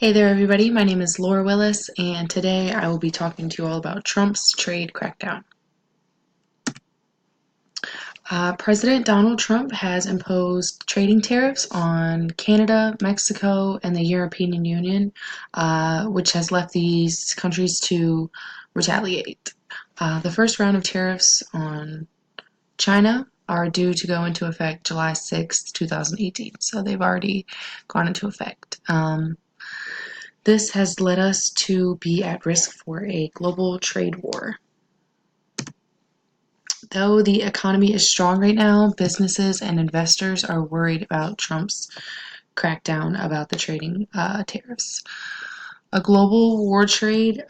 Hey there, everybody. My name is Laura Willis, and today I will be talking to you all about Trump's trade crackdown. President Donald Trump has imposed trading tariffs on Canada, Mexico, and the European Union, which has left these countries to retaliate. The first round of tariffs on China are due to go into effect July 6th, 2018, so they've already gone into effect. This has led us to be at risk for a global trade war. Though the economy is strong right now, businesses and investors are worried about Trump's crackdown about the trading tariffs. A global war trade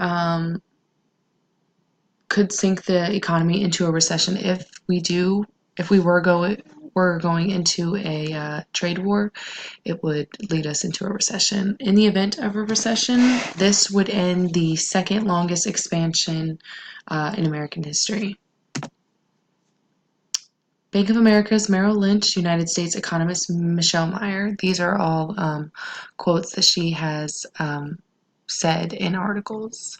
could sink the economy into a recession. If we were going into a trade war, it would lead us into a recession. In the event of a recession, this would end the second longest expansion in American history. Bank of America's Merrill Lynch, United States economist Michelle Meyer. These are all quotes that she has said in articles.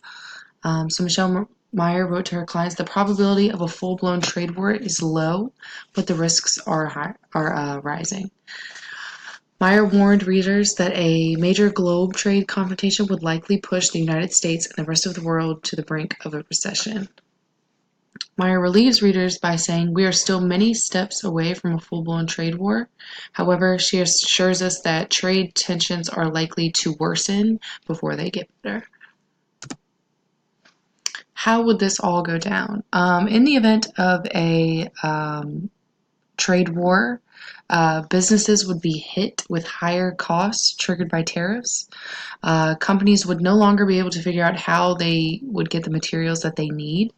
So Michelle Meyer wrote to her clients, "The probability of a full-blown trade war is low, but the risks are rising." Meyer warned readers that a major globe trade confrontation would likely push the United States and the rest of the world to the brink of a recession. Meyer relieves readers by saying, "We are still many steps away from a full-blown trade war. However, she assures us that trade tensions are likely to worsen before they get better." How would this all go down? In the event of a trade war, businesses would be hit with higher costs triggered by tariffs. Companies would no longer be able to figure out how they would get the materials that they need.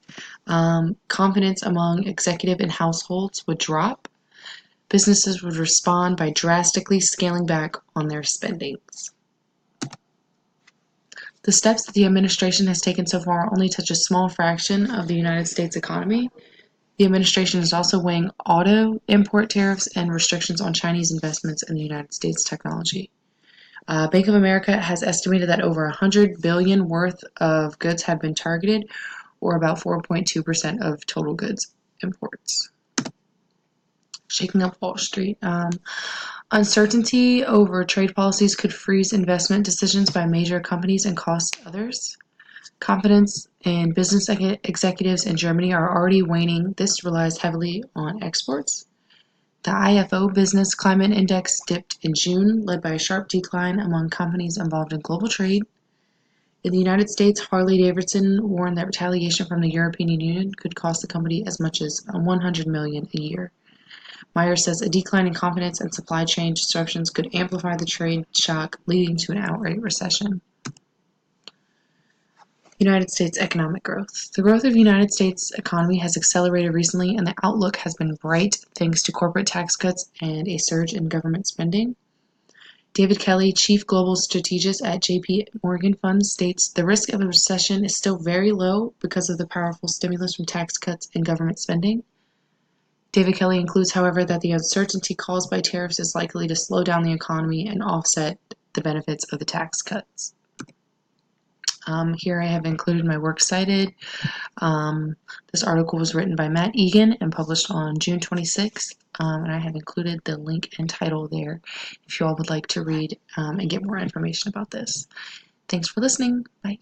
Confidence among executive and households would drop. Businesses would respond by drastically scaling back on their spendings. The steps that the administration has taken so far only touch a small fraction of the United States economy. The administration is also weighing auto import tariffs and restrictions on Chinese investments in the United States technology. Bank of America has estimated that over $100 billion worth of goods have been targeted, or about 4.2% of total goods imports. Shaking up Wall Street. Uncertainty over trade policies could freeze investment decisions by major companies and cost others. Confidence in business executives in Germany are already waning. This relies heavily on exports. The IFO Business Climate Index dipped in June, led by a sharp decline among companies involved in global trade. In the United States, Harley-Davidson warned that retaliation from the European Union could cost the company as much as $100 million a year. Meyer says a decline in confidence and supply chain disruptions could amplify the trade shock, leading to an outright recession. United States economic growth. The growth of the United States economy has accelerated recently, and the outlook has been bright thanks to corporate tax cuts and a surge in government spending. David Kelly, chief global strategist at JP Morgan Fund, states the risk of a recession is still very low because of the powerful stimulus from tax cuts and government spending. David Kelly includes, however, that the uncertainty caused by tariffs is likely to slow down the economy and offset the benefits of the tax cuts. Here I have included my works cited. This article was written by Matt Egan and published on June 26th, and I have included the link and title there if you all would like to read and get more information about this. Thanks for listening. Bye.